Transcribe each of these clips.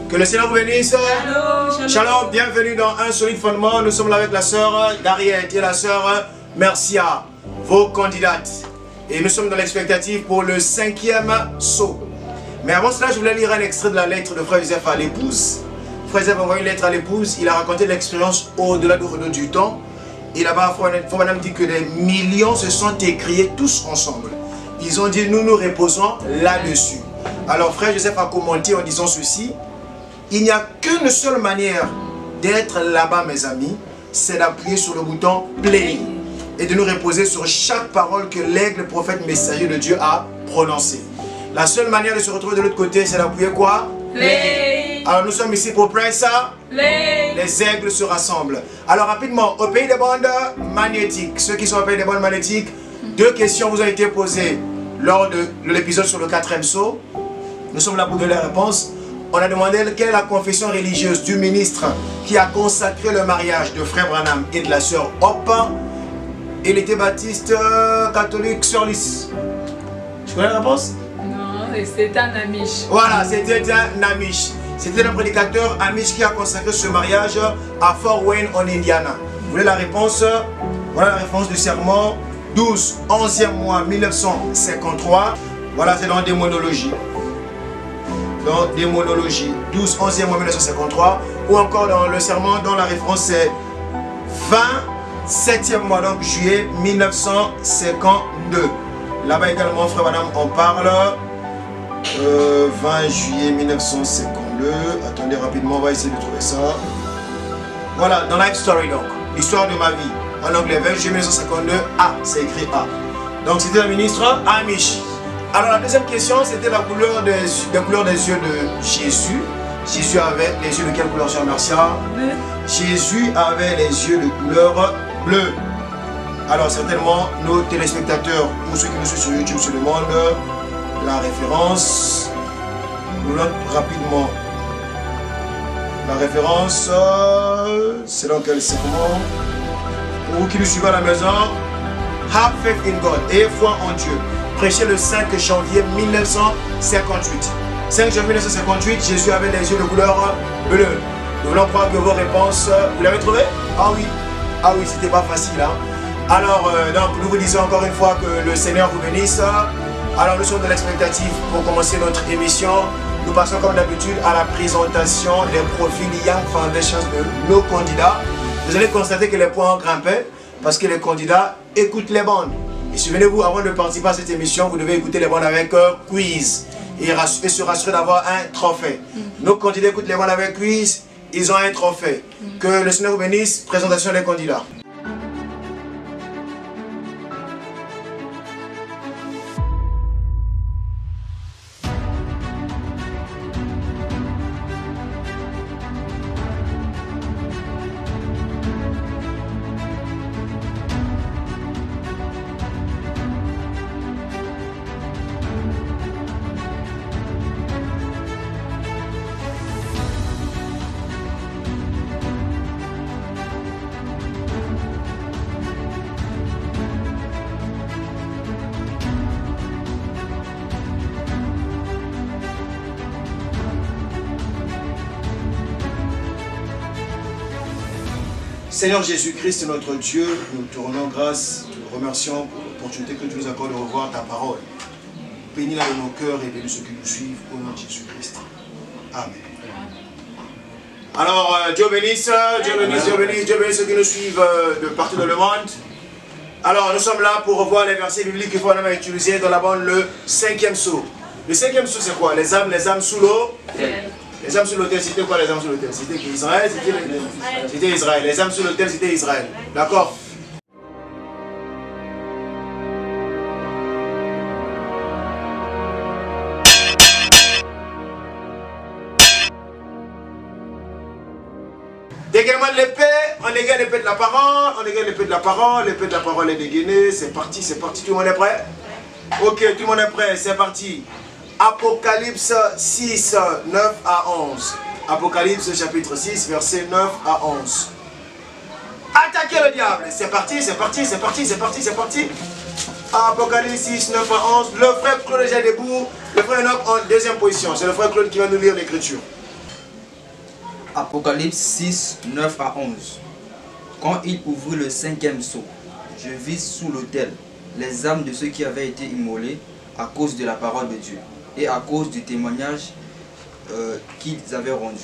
Que le Seigneur vous bénisse. Shalom. Shalom, bienvenue dans Un Solide Fondement. Nous sommes là avec la sœur Dariette et la sœur Mercia, vos candidates. Et nous sommes dans l'expectative pour le 5e saut. Mais avant cela, je voulais lire un extrait de la lettre de Frère Joseph à l'épouse. Frère Joseph a envoyé une lettre à l'épouse. Il a raconté l'expérience au-delà du temps. Et là-bas, Frère Madame dit que des millions se sont écriés tous ensemble. Ils ont dit, nous nous reposons là-dessus. Alors Frère Joseph a commenté en disant ceci. Il n'y a qu'une seule manière d'être là-bas, mes amis, c'est d'appuyer sur le bouton play et de nous reposer sur chaque parole que l'aigle, prophète, messager de Dieu a prononcée. La seule manière de se retrouver de l'autre côté, c'est d'appuyer quoi? Play. Alors nous sommes ici pour prêcher ça. Les aigles se rassemblent. Alors rapidement, au pays des bandes magnétiques, ceux qui sont au pays des bandes magnétiques, 2 questions vous ont été posées lors de l'épisode sur le 4e saut. Nous sommes là pour donner la réponse. On a demandé quelle est la confession religieuse du ministre qui a consacré le mariage de Frère Branham et de la sœur Hope. Il était baptiste catholique sur Lys. Tu connais la réponse? Non, c'est un Amish. Voilà, c'était un Amish. C'était le prédicateur Amish qui a consacré ce mariage à Fort Wayne en Indiana. Vous voulez la réponse? Voilà la réponse du sermon 12, 11e mois 1953. Voilà, c'est dans Démonologie. Dans Démonologie 12, 11e mois 1953. Ou encore dans le sermon dont la référence est 27e mois, donc juillet 1952. Là-bas également, Frère Madame en parle. 20 juillet 1952. Attendez rapidement, on va essayer de trouver ça. Voilà, dans Life Story donc. L'histoire de ma vie. En anglais, 20 juillet 1952. A, c'est écrit A. Donc c'était le ministre Amish. Alors la deuxième question, c'était la couleur des yeux de Jésus. Jésus avait les yeux de quelle couleur, Sœur Mercia? Bleu. Jésus avait les yeux de couleur bleue. Alors certainement, nos téléspectateurs ou ceux qui nous suivent sur YouTube se demandent la référence. Nous note rapidement. La référence, c'est dans quel sermon? Pour vous qui nous suivez à la maison, have faith in God, ayez foi en Dieu. Prêché le 5 janvier 1958. 5 janvier 1958, Jésus avait les yeux de couleur bleue. Nous voulons croire que vos réponses, vous l'avez trouvé? Ah oui, c'était pas facile. Hein? Alors, donc, nous vous disons encore une fois que le Seigneur vous bénisse. Alors, nous sommes dans l'expectative pour commencer notre émission. Nous passons comme d'habitude à la présentation des profils Young Foundation de nos candidats. Vous allez constater que les points ont grimpé parce que les candidats écoutent les bandes. Et souvenez-vous, avant de participer à cette émission, vous devez écouter les bandes avec quiz et se rassurer d'avoir un trophée. Nos candidats écoutent les bandes avec quiz, ils ont un trophée. Que le Seigneur vous bénisse. Présentation des candidats. Seigneur Jésus-Christ, notre Dieu, nous te rendons grâce, nous te remercions pour l'opportunité que tu nous accordes de revoir ta parole. Bénis-la de nos cœurs et bénis ceux qui nous suivent au nom de Jésus-Christ. Amen. Alors, Dieu bénisse, Dieu bénisse, Dieu bénisse, Dieu bénisse ceux qui nous suivent de partout dans le monde. Alors, nous sommes là pour revoir les versets bibliques qu'il faut utiliser dans la bande le 5e saut. Le 5e saut, c'est quoi? Les âmes sous l'eau. Les âmes sur l'autel, c'était quoi les âmes sur l'autel? C'était Israël, c'était Israël. Les âmes sur l'autel, c'était Israël. D'accord? Dégainement de l'épée, on dégaine l'épée de la parole, on dégaine l'épée de la parole est dégainée, c'est parti, tout le monde est prêt? Ok, tout le monde est prêt, c'est parti. Apocalypse 6, 9 à 11. Apocalypse chapitre 6, versets 9 à 11. Attaquez le diable. C'est parti, c'est parti, c'est parti, c'est parti, c'est parti. Apocalypse 6, 9 à 11. Le frère Claude est déjà debout. Le frère Enoch en deuxième position. C'est le frère Claude qui va nous lire l'écriture. Apocalypse 6, 9 à 11. Quand il ouvrit le 5e sceau, je vis sous l'autel les âmes de ceux qui avaient été immolés à cause de la parole de Dieu et à cause du témoignage qu'ils avaient rendu.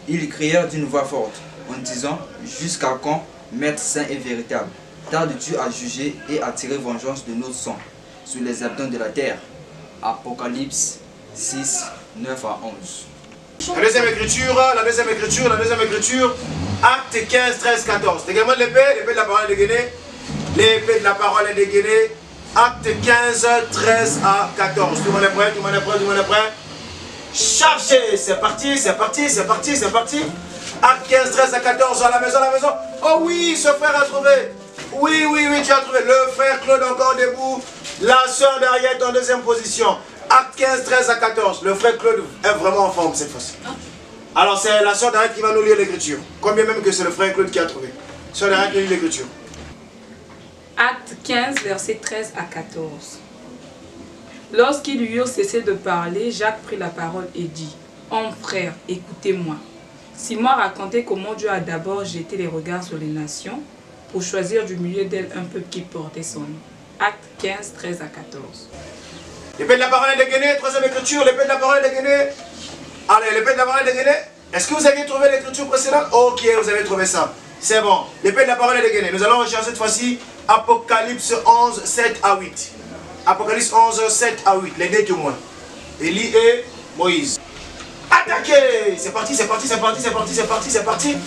Ils crièrent d'une voix forte en disant: jusqu'à quand, Maître saint et véritable, tardes-tu à juger et à tirer vengeance de nos sangs sur les habitants de la terre? Apocalypse 6, 9 à 11. La deuxième écriture, Acte 15, 13, 14. Également l'épée de la parole est dégainée. L'épée de la parole est dégainée. Acte 15, 13 à 14. Tout le monde est prêt, tout le monde est prêt, tout le monde est prêt. Chargez, c'est parti, c'est parti, c'est parti, c'est parti. Acte 15, 13 à 14, à la maison, à la maison. Oh oui, ce frère a trouvé. Oui, oui, oui, tu as trouvé. Le frère Claude encore debout. La sœur d'Ariette en deuxième position. Acte 15, 13 à 14. Le frère Claude est vraiment en forme cette fois-ci. Alors c'est la sœur d'Ariette qui va nous lire l'écriture. Combien même que c'est le frère Claude qui a trouvé. Sœur d'Ariette nous lit l'écriture. Acte 15, versets 13 à 14. Lorsqu'ils lui eurent cessé de parler, Jacques prit la parole et dit: Hommes, frères, écoutez-moi. Simon racontait comment Dieu a d'abord jeté les regards sur les nations pour choisir du milieu d'elles un peuple qui portait son nom. Acte 15, 13 à 14. L'épée de la parole est dégainée, troisième écriture, l'épée de la parole est dégainée. Allez, l'épée de la parole est dégainée. Est-ce que vous aviez trouvé l'écriture précédente? Ok, vous avez trouvé ça. C'est bon. L'épée de la parole est dégainée. Nous allons rechercher cette fois-ci Apocalypse 11, 7 à 8. Apocalypse 11, 7 à 8. Les deux témoins. Élie et Moïse. Attaquez! C'est parti, c'est parti, c'est parti, c'est parti, c'est parti, c'est parti.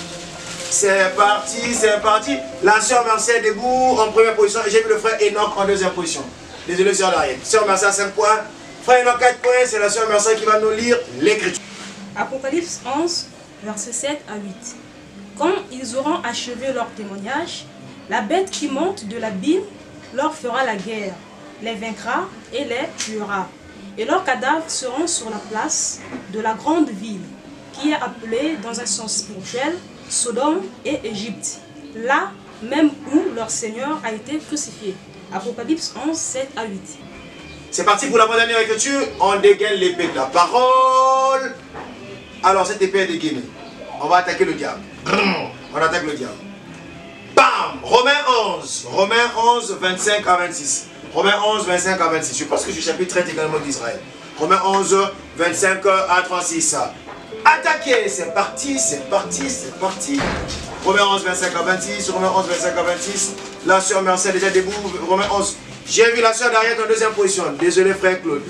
C'est parti, c'est parti. La sœur Mercé est debout en première position. Et j'ai vu le frère Enoch en deuxième position. Désolé, sœur d'Ariette. Sœur Mercé à 5 points. Frère Enoch 4 points. C'est la sœur Mercé qui va nous lire l'écriture. Apocalypse 11, versets 7 à 8. Quand ils auront achevé leur témoignage, la bête qui monte de l'abîme leur fera la guerre, les vaincra et les tuera. Et leurs cadavres seront sur la place de la grande ville, qui est appelée dans un sens spirituel Sodome et Égypte, là même où leur Seigneur a été crucifié. Apocalypse 11, 7 à 8. C'est parti pour la dernière écriture. On dégaine l'épée de la parole. Alors cette épée est dégainée. On va attaquer le diable. On attaque le diable. Bam! Romains 11. Romains 11, 25 à 26. Romains 11, 25 à 26. Je pense que ce chapitre traite également d'Israël. Romains 11, 25 à 36. Attaquez! C'est parti, c'est parti, c'est parti. Romains 11, 25 à 26. Romains 11, 25 à 26. La sœur Mercé est déjà debout. Romains 11. J'ai vu la sœur d'Ariette en deuxième position. Désolé, frère Claude.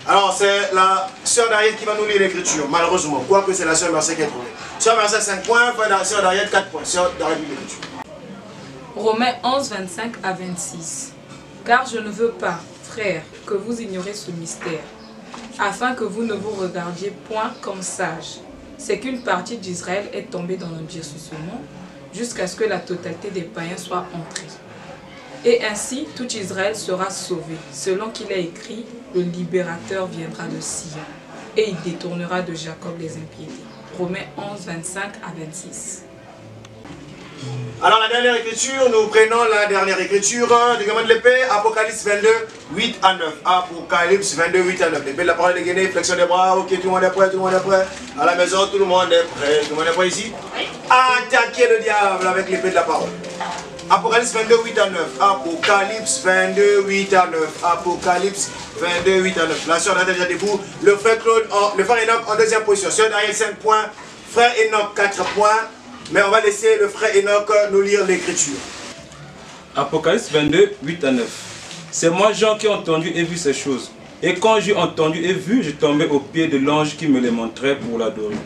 Alors, c'est la sœur d'Ariette qui va nous lire l'écriture, malheureusement. Quoique c'est la sœur Mercé qui a trouvé. Sœur Mercé 5 points, sœur d'Ariette 4 points. Sœur d'Ariette l'écriture. Romains 11, 25 à 26. Car je ne veux pas, frères, que vous ignorez ce mystère, afin que vous ne vous regardiez point comme sages. C'est qu'une partie d'Israël est tombée dans l'endurcissement, jusqu'à ce que la totalité des païens soit entrée. Et ainsi, tout Israël sera sauvé, selon qu'il est écrit, le libérateur viendra de Sion, et il détournera de Jacob les impiétés. Romains 11, 25 à 26. Alors la dernière écriture, nous prenons la dernière écriture du gamin de l'épée, Apocalypse 22, 8 à 9. Apocalypse 22, 8 à 9. L'épée de la parole est dégainée, flexion des bras, ok, tout le monde est prêt, tout le monde est prêt. À la maison, tout le monde est prêt. Tout le monde est prêt ici. Attaquez le diable avec l'épée de la parole. Apocalypse 22, 8 à 9. Apocalypse 22, 8 à 9. Apocalypse 22, 8 à 9. La sœur est déjà debout. Le frère Claude, le frère Enoch en deuxième position. Sœur d'Ariette 5 points. Frère Enoch 4 points. Mais on va laisser le frère Enoch nous lire l'écriture. Apocalypse 22, 8 à 9. C'est moi Jean qui ai entendu et vu ces choses. Et quand j'ai entendu et vu, je tombais aux pieds de l'ange qui me les montrait pour l'adorer.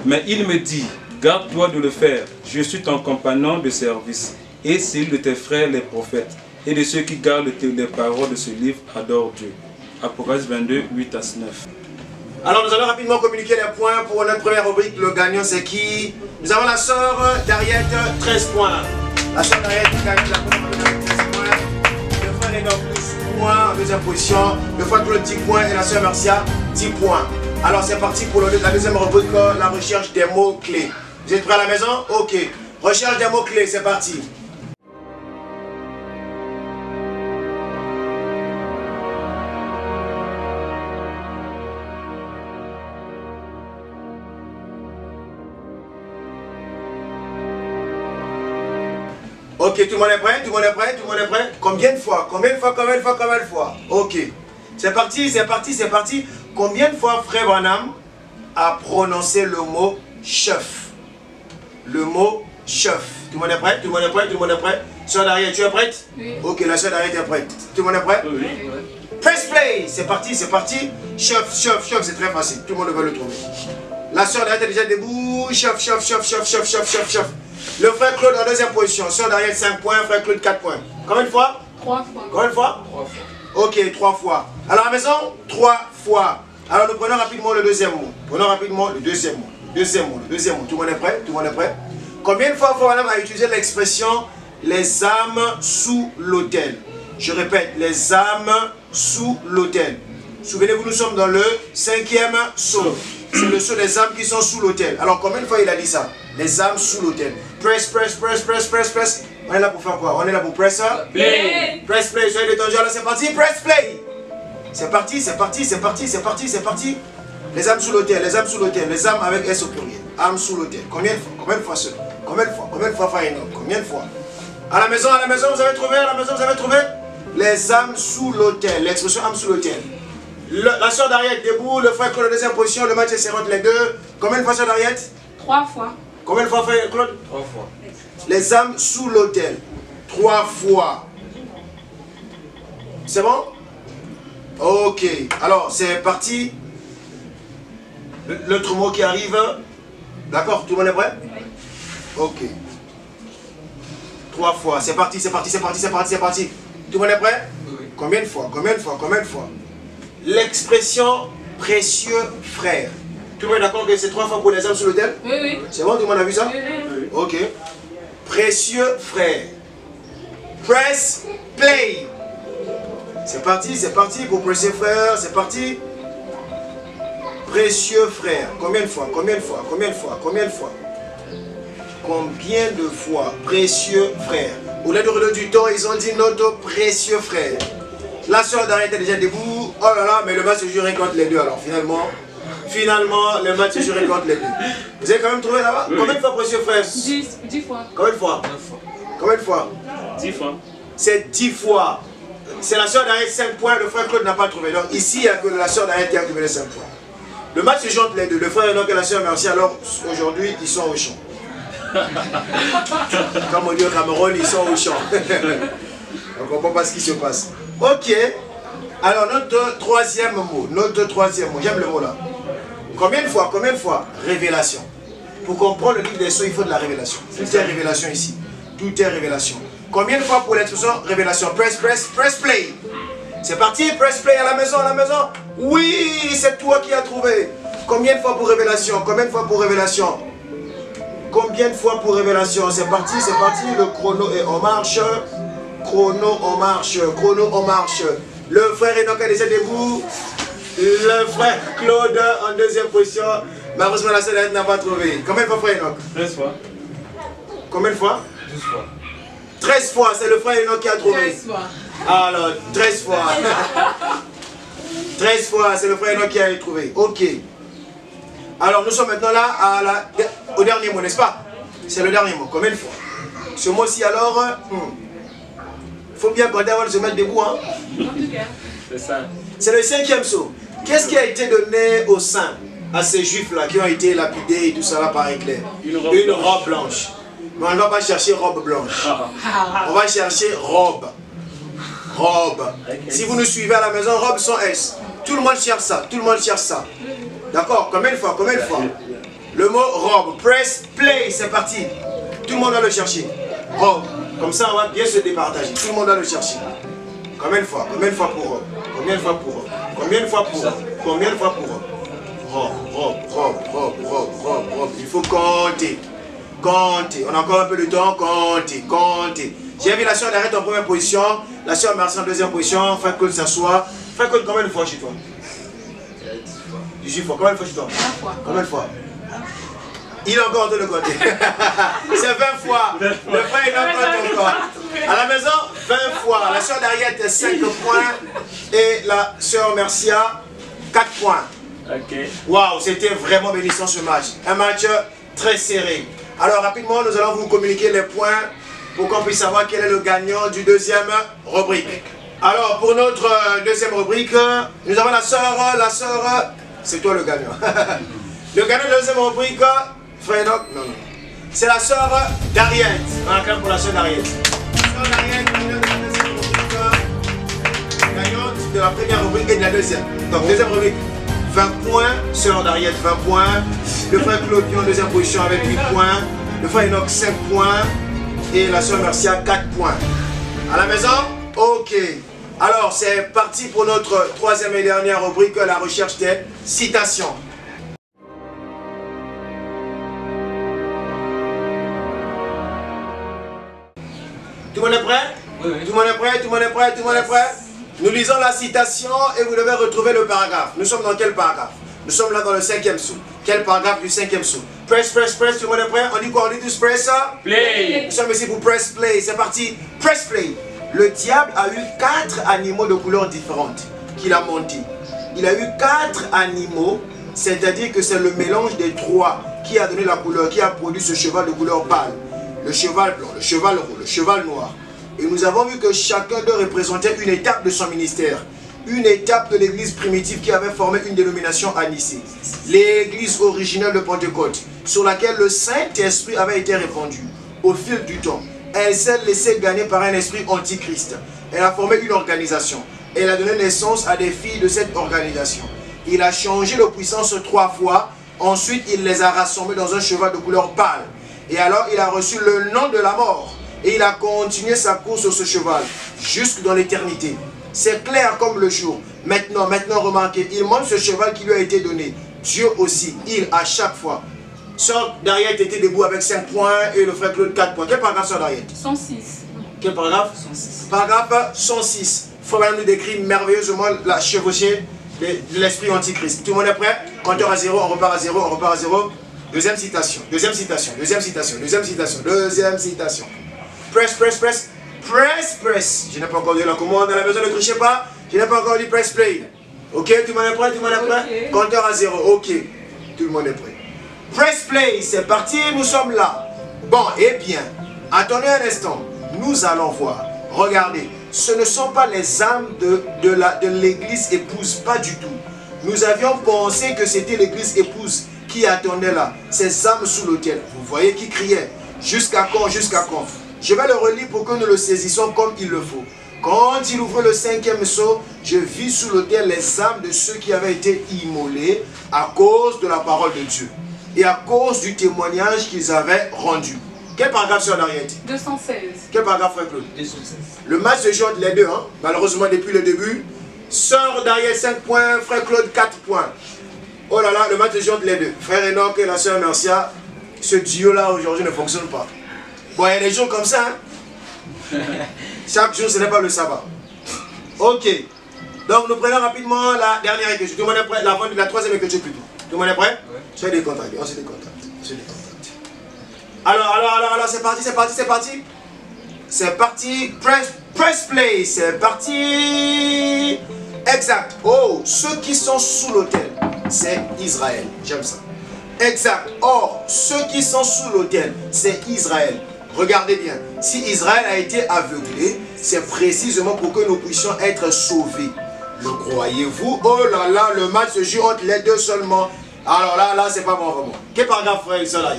Mais il me dit, garde-toi de le faire, je suis ton compagnon de service, et celui de tes frères les prophètes, et de ceux qui gardent les paroles de ce livre, adore Dieu. Apocalypse 22, 8 à 9. Alors nous allons rapidement communiquer les points pour notre première rubrique. Le gagnant c'est qui? Nous avons la sœur d'Ariette, 13 points. La sœur d'Ariette qui gagne la première rubrique avec 13 points. Le frère Enoch 12 points en deuxième position. Le frère Claude 10 points et la sœur Marcia 10 points. Alors c'est parti pour la deuxième rubrique, la recherche des mots-clés. Vous êtes prêts à la maison? Ok. Recherche des mots-clés, c'est parti. Ok, tout le monde est prêt? Tout le monde est prêt? Tout le monde est prêt? Combien de fois? Combien de fois? Combien de fois? Combien de fois? Ok. C'est parti, c'est parti, c'est parti. Combien de fois Frère Branham a prononcé le mot chef? Le mot chef. Tout le monde est prêt? Tout le monde est prêt? Tout le monde est prêt? Sœur d'Ariel, tu es prête? Oui. Ok, la sœur d'Ariel est prête. Tout le monde est prêt? Oui. Press play. C'est parti, c'est parti. Chef, chef, chef, c'est très facile. Tout le monde va le trouver. La sœur d'Ariel est déjà debout. Chef, chef, chef, chef, chef, chef, chef, chef. Le frère Claude en deuxième position. Sœur d'Ariel 5 points, frère Claude 4 points. Combien de fois? 3 fois. Combien de fois? 3 fois. Ok, 3 fois. Alors à la maison, 3 fois. Alors nous prenons rapidement le deuxième mot. Prenons rapidement le deuxième mot. Deuxième mot, le deuxième mot. Tout le monde est prêt? Tout le monde est prêt? Combien de fois Frère Branham a utilisé l'expression les âmes sous l'autel? Je répète, les âmes sous l'autel. Souvenez-vous, nous sommes dans le 5e sceau. C'est le sceau des âmes qui sont sous l'autel. Alors combien de fois il a dit ça? Les âmes sous l'autel. Press, press, press, press, press, press. On est là pour faire quoi? On est là pour press Play. Press play, soyez détendus, alors c'est parti, press play. C'est parti, c'est parti, c'est parti, c'est parti, c'est parti. Les âmes sous l'autel, les âmes sous l'autel, les âmes avec S au pluriel. Âmes sous l'autel. Combien de fois? Combien de fois ce? Combien de fois? Combien de fois Frère Enoch? Combien de fois? À la maison, vous avez trouvé? À la maison, vous avez trouvé? Les âmes sous l'autel, l'expression âmes sous l'autel. La sœur d'Ariette debout, le frère Claude en deuxième position, le match est serré entre les deux. Combien de fois sœur d'Ariette? 3 fois. Combien de fois frère Claude? 3 fois. Les âmes sous l'autel. 3 fois. C'est bon? Ok. Alors, c'est parti. L'autre mot qui arrive. D'accord? Tout le monde est prêt? Ok. 3 fois. C'est parti, c'est parti, c'est parti, c'est parti, c'est parti. Tout le monde est prêt? Oui. Combien de fois? Combien de fois? Combien de fois? L'expression précieux frère. Tout le monde est d'accord que c'est 3 fois pour les âmes sous l'autel? Oui, oui. C'est bon? Tout le monde a vu ça? Oui, oui. Ok. Précieux frère. Press play. C'est parti pour précieux frère. C'est parti. Précieux frère. Combien de fois? Combien de fois? Combien de fois? Combien de fois? Combien de fois? Précieux frère. Au lieu de redonner du temps, ils ont dit notre précieux frère. La sœur d'Ariette est déjà debout. Oh là là, mais le match se jouerait contre les deux alors finalement. Finalement, le match se jouerait contre les deux. Vous avez quand même trouvé là-bas? Oui. Combien de fois précieux frère? 10 fois. Combien de fois? 9 fois. Combien de fois? 10 fois. C'est 10 fois. C'est la sœur d'Ariette 5 points, le frère Claude n'a pas trouvé. Donc ici, il n'y a que la sœur d'Ariette qui a trouvé les 5 points. Le match se joue entre les deux. Le frère Enoch et la sœur Merci. Alors aujourd'hui, ils sont au champ. Comme on dit au Cameroun, ils sont au champ. On ne comprend pas ce qui se passe. Ok. Alors notre troisième mot. J'aime le mot là. Combien de fois? Combien de fois? Révélation. Pour comprendre le livre des sceaux, il faut de la révélation. Tout est révélation ici. Tout est révélation. Combien de fois pour l'expression révélation? Press, press, press play. C'est parti, press play à la maison, à la maison. Oui, c'est toi qui as trouvé. Combien de fois pour révélation? Combien de fois pour révélation? Combien de fois pour révélation? C'est parti, le chrono est en marche. Chrono en marche, chrono en marche. Le frère Enoch est déjà debout. Le frère Claude en deuxième position. Malheureusement, la sœur n'a pas trouvé. Combien de fois, frère Enoch? 13 fois. Combien de fois? 12 fois. 13 fois, c'est le frère Enoch qui a trouvé. 13 fois. Alors, 13 fois. 13 fois, c'est le frère Enoch qui a trouvé. Ok. Alors, nous sommes maintenant là au dernier mot, n'est-ce pas? C'est le dernier mot. Combien de fois? Ce mot-ci, alors, il faut bien compter avant de se mettre debout. Hein? C'est ça. C'est le 5e sceau. Qu'est-ce qui a été donné aux saints, à ces juifs-là, qui ont été lapidés et tout ça là par éclair? Une robe blanche. Mais on ne va pas chercher robe blanche. On va chercher robe. Robe. Si vous nous suivez à la maison, robe sans S. Tout le monde cherche ça. Tout le monde cherche ça. D'accord? Combien de fois? Combien de fois? Le mot robe. Press play. C'est parti. Tout le monde va le chercher. Robe. Comme ça, on va bien se départager. Tout le monde va le chercher. Combien de fois? Combien de fois pour robe? Combien de fois pour robe? Combien de fois pour robe? Combien de fois pour robe? Robe. Il faut compter. Compter. On a encore un peu de temps. Compter. J'ai vu la soeur d'Ariette en première position. La soeur Merci en deuxième position. Frère Claude s'assoit. Frère Claude, combien de fois chez toi? 18 fois. Combien de fois chez toi? 20 fois. Combien de fois? Il a encore en train de compter. C'est 20 fois. Le frère, il a encore. À la maison, 20 fois. La soeur d'Ariette, 5 points. Et la soeur Mercia, 4 points. Ok. Waouh, c'était vraiment bénissant ce match. Un match très serré. Alors, rapidement, nous allons vous communiquer les points pour qu'on puisse savoir quel est le gagnant du deuxième rubrique. Alors, pour notre deuxième rubrique, nous avons la sœur, c'est toi le gagnant. Le gagnant de la deuxième rubrique, frère Enoch, non. C'est la sœur d'Ariette. On acclame pour la sœur d'Ariette. La sœur d'Ariette, gagnante de la première rubrique et de la deuxième. Donc, deuxième rubrique, 20 points. Sœur d'Ariette, 20 points. Le frère Claude qui est en deuxième position avec 8 points. Le frère Enoch, 5 points. Et la sœur Mercia, 4 points. À la maison? Ok. Alors, c'est parti pour notre troisième et dernière rubrique, la recherche des citations. Tout le monde est prêt? Oui. Tout le monde est prêt? Tout le monde est prêt? Tout le monde est prêt? Nous lisons la citation et vous devez retrouver le paragraphe. Nous sommes dans quel paragraphe? Nous sommes là dans le 5e sou. Quel paragraphe du 5e sou? Press, press, press. Tout le monde est prêt? On dit quoi? On dit tous press? Play. Nous sommes ici pour press play. C'est parti. Press play. Le diable a eu 4 animaux de couleurs différentes qu'il a montés. Il a eu 4 animaux, c'est-à-dire que c'est le mélange des 3 qui a donné la couleur, qui a produit ce cheval de couleur pâle. Le cheval blanc, le cheval roux, le cheval noir. Et nous avons vu que chacun d'eux représentait une étape de son ministère. Une étape de l'église primitive qui avait formé une dénomination à Nicée. L'église originelle de Pentecôte, sur laquelle le Saint-Esprit avait été répandu au fil du temps. Elle s'est laissée gagner par un esprit antichrist. Elle a formé une organisation. Elle a donné naissance à des filles de cette organisation. Il a changé de puissance 3 fois. Ensuite, il les a rassemblées dans un cheval de couleur pâle. Et alors, il a reçu le nom de la mort. Et il a continué sa course sur ce cheval, jusque dans l'éternité. C'est clair comme le jour. Maintenant, remarquez, il montre ce cheval qui lui a été donné. Dieu aussi, il, à chaque fois. Sœur d'Ariette était debout avec 5 points et le frère Claude 4 points. Quel paragraphe, Sœur d'Ariette? 106. Quel paragraphe? 106. Paragraphe 106. Frère Madame nous décrit merveilleusement la chevauchée de l'esprit antichrist. Tout le monde est prêt? Compteur à 0, on repart à 0, on repart à 0. Deuxième citation, deuxième citation, deuxième citation, deuxième citation, deuxième citation. Press, press, press, press, press. Je n'ai pas encore dit la commande à la maison, ne trichez pas. Je n'ai pas encore dit press play. Ok, tout le monde est prêt? Tout le monde est prêt? Okay. Compteur à 0, ok. Tout le monde est prêt. Press play, c'est parti, nous sommes là. Bon, eh bien, attendez un instant. Nous allons voir. Regardez, ce ne sont pas les âmes de l'église épouse, pas du tout. Nous avions pensé que c'était l'église épouse qui attendait là. Ces âmes sous l'autel. Vous voyez qui criait. Jusqu'à quand? Jusqu'à quand? Je vais le relire pour que nous le saisissions comme il le faut. Quand il ouvre le 5e sceau, je vis sous l'autel les âmes de ceux qui avaient été immolés à cause de la parole de Dieu et à cause du témoignage qu'ils avaient rendu. Quel paragraphe, Sœur d'Ariette? 216. Quel paragraphe, Frère Claude? 216. Le match se joue entre les deux, hein? Malheureusement depuis le début. Sœur d'Ariette 5 points, Frère Claude 4 points. Oh là là, le match se joue entre les deux. Frère Enoch et la Sœur Mercia, ce duo-là aujourd'hui ne fonctionne pas. Bon, il y a des jours comme ça, hein? Chaque jour, ce n'est pas le sabbat. Ok. Donc, nous prenons rapidement la dernière écriture. Tout le monde est prêt? La troisième écriture plutôt. Tout le monde est prêt? Ouais. Soyez décontractés. On se décontracte. Alors, c'est parti, c'est parti, c'est parti. C'est parti. Press play. C'est parti. Exact. Oh, ceux qui sont sous l'autel, c'est Israël. J'aime ça. Exact. Or, ceux qui sont sous l'autel, c'est Israël. Regardez bien, si Israël a été aveuglé, c'est précisément pour que nous puissions être sauvés. Le croyez-vous? Oh là là, le match se joue entre les deux seulement. Alors là, c'est pas bon vraiment. Quel paragraphe, frère, ça là?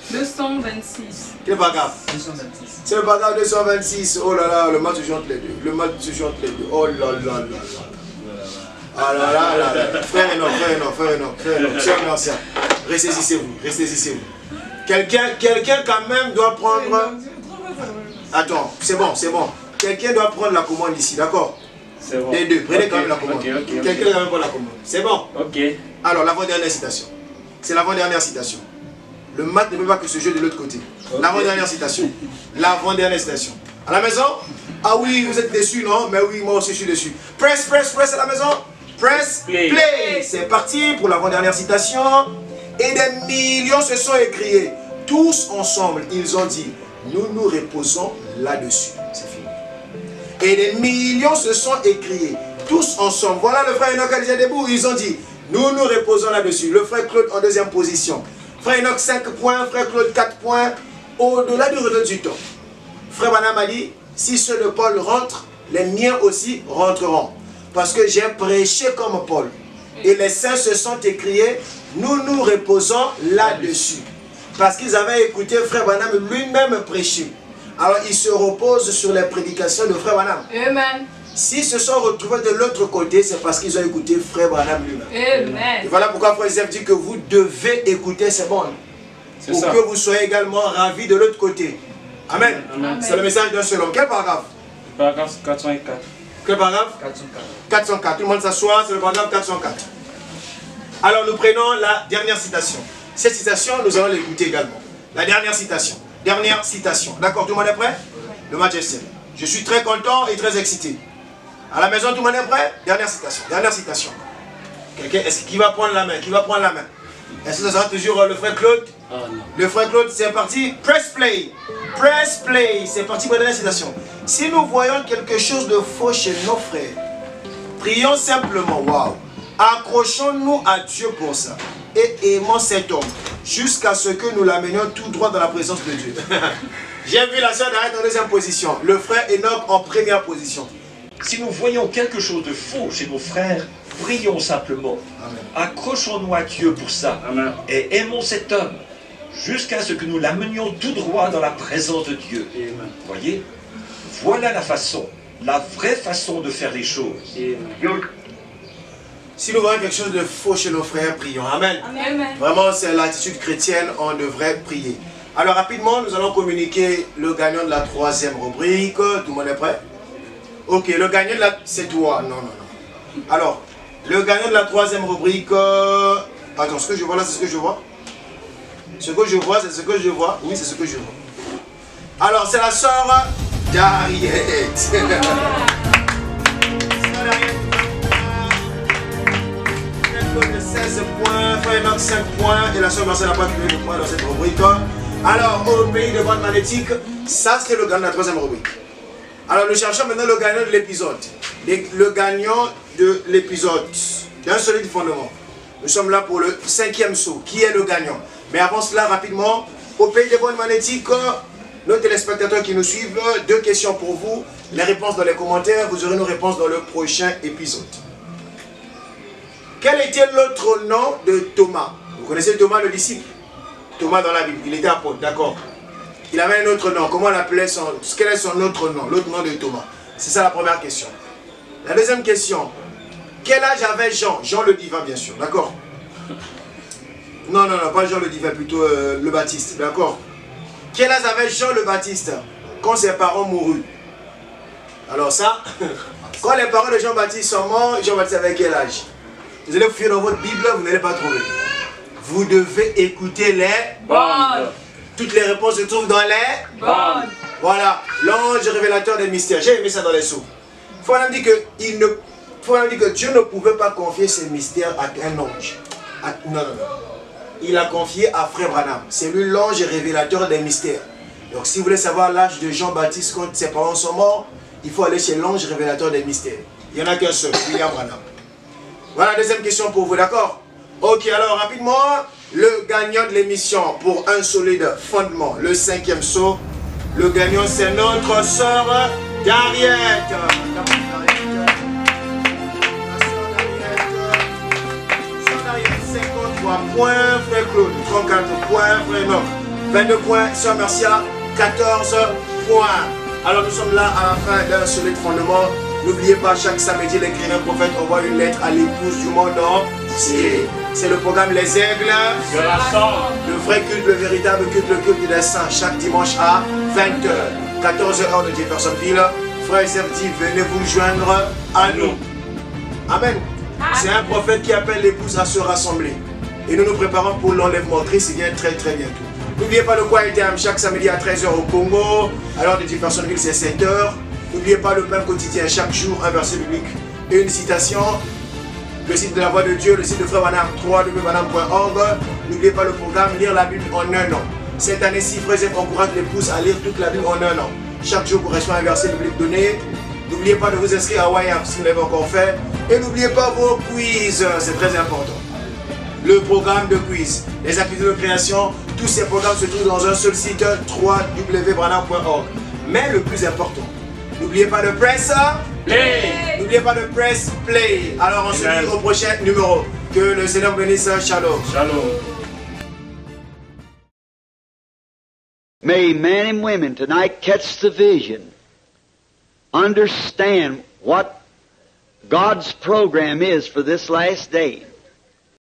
226. Quel paragraphe? 226. C'est le paragraphe 226. Oh là là, le match se joue entre les deux. Le match se joue entre les deux. Oh là là là là. Ah là là là là. Frère Enoch, Sœur Mercia, ressaisissez-vous. Quelqu'un quand même doit prendre... Attends, c'est bon. Quelqu'un doit prendre la commande ici, d'accord? C'est bon. Les deux, prenez quand même la commande. Quelqu'un doit quand même prendre la commande. C'est bon? Ok. Alors, l'avant-dernière citation. C'est l'avant-dernière citation. Le match ne peut pas que se jouer de l'autre côté. Okay. L'avant-dernière citation. L'avant-dernière citation. À la maison? Ah oui, vous êtes déçus, non? Mais oui, moi aussi je suis déçu. Press à la maison. Press play. C'est parti pour l'avant-dernière citation. Et des millions se sont écriés. Tous ensemble, ils ont dit, nous nous reposons là-dessus. C'est fini. Et des millions se sont écriés. Tous ensemble. Voilà le frère Enoch qui était debout. Ils ont dit, nous nous reposons là-dessus. Le frère Claude en deuxième position. Frère Enoch 5 points, frère Claude 4 points. Au-delà du redon du temps. Frère Branham a dit, si ceux de Paul rentrent, les miens aussi rentreront. Parce que j'ai prêché comme Paul. Et les saints se sont écriés, nous nous reposons là-dessus. Parce qu'ils avaient écouté Frère Branham lui-même prêcher. Alors ils se reposent sur les prédications de Frère Branham. Amen. S'ils se sont retrouvés de l'autre côté, c'est parce qu'ils ont écouté Frère Branham lui-même. Amen. Et voilà pourquoi Frère Joseph dit que vous devez écouter ces bonnes. Pour que vous soyez également ravis de l'autre côté. Amen. C'est le message d'un seul homme. Quel paragraphe? Paragraphe 404. Quel paragraphe? 404. 404. Tout le monde s'assoit, c'est le paragraphe 404. Alors nous prenons la dernière citation. Cette citation, nous allons l'écouter également. La dernière citation. Dernière citation. D'accord, tout le monde est prêt? Le match est serré. Je suis très content et très excité. À la maison, tout le monde est prêt? Dernière citation. Dernière citation. Quelqu'un, est-ce qui va prendre la main? Qui va prendre la main? Est-ce que ça sera toujours le frère Claude? Le frère Claude, c'est parti. Press play. Press play. C'est parti pour la dernière citation. Si nous voyons quelque chose de faux chez nos frères, prions simplement. Waouh. Accrochons-nous à Dieu pour ça. Et aimons cet homme jusqu'à ce que nous l'amenions tout droit dans la présence de Dieu. J'ai vu la sœur d'arrêt en deuxième position. Le frère Enoch en première position. Si nous voyons quelque chose de faux chez nos frères, prions simplement. Accrochons-nous à Dieu pour ça. Amen. Et aimons cet homme jusqu'à ce que nous l'amenions tout droit dans la présence de Dieu. Amen. Voyez, voilà la façon, la vraie façon de faire les choses. Amen. Si nous voyons quelque chose de faux chez nos frères, prions. Amen. Amen. Vraiment, c'est l'attitude chrétienne, on devrait prier. Alors rapidement, nous allons communiquer le gagnant de la troisième rubrique. Tout le monde est prêt? Ok, le gagnant de la... C'est toi. Non, non, non. Alors, le gagnant de la troisième rubrique... Attends, ce que je vois là, c'est ce que je vois? Ce que je vois, c'est ce que je vois? Oui, c'est ce que je vois. Alors, c'est la sœur d'Ariette. Sœur d'Ariette. 16 points, frère Enoch 5 points et la sœur Marcel n'a pas trouvé de points dans cette rubrique. Alors, au pays de bande magnétique, ça c'est le gagnant de la troisième rubrique. Alors, nous cherchons maintenant le gagnant de l'épisode. Le gagnant de l'épisode d'un solide fondement. Nous sommes là pour le 5e saut. Qui est le gagnant? Mais avant cela, rapidement, au pays des bandes magnétiques, nos téléspectateurs qui nous suivent, 2 questions pour vous. Les réponses dans les commentaires, vous aurez nos réponses dans le prochain épisode. Quel était l'autre nom de Thomas? Vous connaissez Thomas le disciple? Thomas dans la Bible, il était apôtre, d'accord. Il avait un autre nom. Comment on l'appelait? Quel est son autre nom? L'autre nom de Thomas. C'est ça la première question. La deuxième question. Quel âge avait Jean? Jean le divin, bien sûr, d'accord. Non, non, non, pas Jean le divin, plutôt le Baptiste, d'accord. Quel âge avait Jean le Baptiste quand ses parents moururent? Alors ça, quand les parents de Jean-Baptiste sont morts, Jean-Baptiste avait quel âge? Vous allez fouiller dans votre Bible, vous n'allez pas trouver. Vous devez écouter les bonnes. Toutes les réponses se trouvent dans les bonnes. Voilà, l'ange révélateur des mystères. J'ai aimé ça dans les sceaux. Faut dire que Dieu ne pouvait pas confier ses mystères à un ange. Non, non, non. Il a confié à Frère Branham. C'est lui l'ange révélateur des mystères. Donc si vous voulez savoir l'âge de Jean-Baptiste quand ses parents sont morts, il faut aller chez l'ange révélateur des mystères. Il n'y en a qu'un seul, William Branham. Voilà, deuxième question pour vous, d'accord? Ok, alors rapidement, le gagnant de l'émission pour un solide fondement, le 5e saut. Le gagnant, c'est notre sœur d'Ariette. La sœur d'Ariette, 53 points, frère Claude, 34 points, frère Enoch, 22 points, sœur Marcia, 14 points. Alors nous sommes là à la fin d'un solide fondement. N'oubliez pas, chaque samedi, l'écrivain prophète envoie une lettre à l'épouse du monde entier. C'est le programme Les Aigles Je rassemble. le vrai culte, le véritable culte, le culte des saints, chaque dimanche à 20h, 14h de Jeffersonville. Frère Joseph dit, venez vous joindre à nous. Amen. C'est un prophète qui appelle l'épouse à se rassembler. Et nous nous préparons pour l'enlèvement. Christ vient très très bientôt. N'oubliez pas le Quiet Time chaque samedi à 13h au Congo. Alors de Jeffersonville, c'est 7h. N'oubliez pas le pain quotidien chaque jour, un verset biblique et une citation. Le site de la Voix de Dieu, le site de Frère Branham, www.branham.org. N'oubliez pas le programme Lire la Bible en un an. Cette année-ci, Frère Joseph encourage l'épouse à lire toute la Bible en un an. Chaque jour correspond à un verset biblique donné. N'oubliez pas de vous inscrire à YAP si vous l'avez encore fait. Et n'oubliez pas vos quiz, c'est très important. Le programme de quiz, les activités de création, tous ces programmes se trouvent dans un seul site, www.branham.org. Mais le plus important, n'oubliez pas de press Play. N'oubliez pas de press play. Alors on se dit au prochain numéro. Que le Seigneur bénisse. Shalom. Shalom. May men and women tonight catch the vision, understand what God's program is for this last day.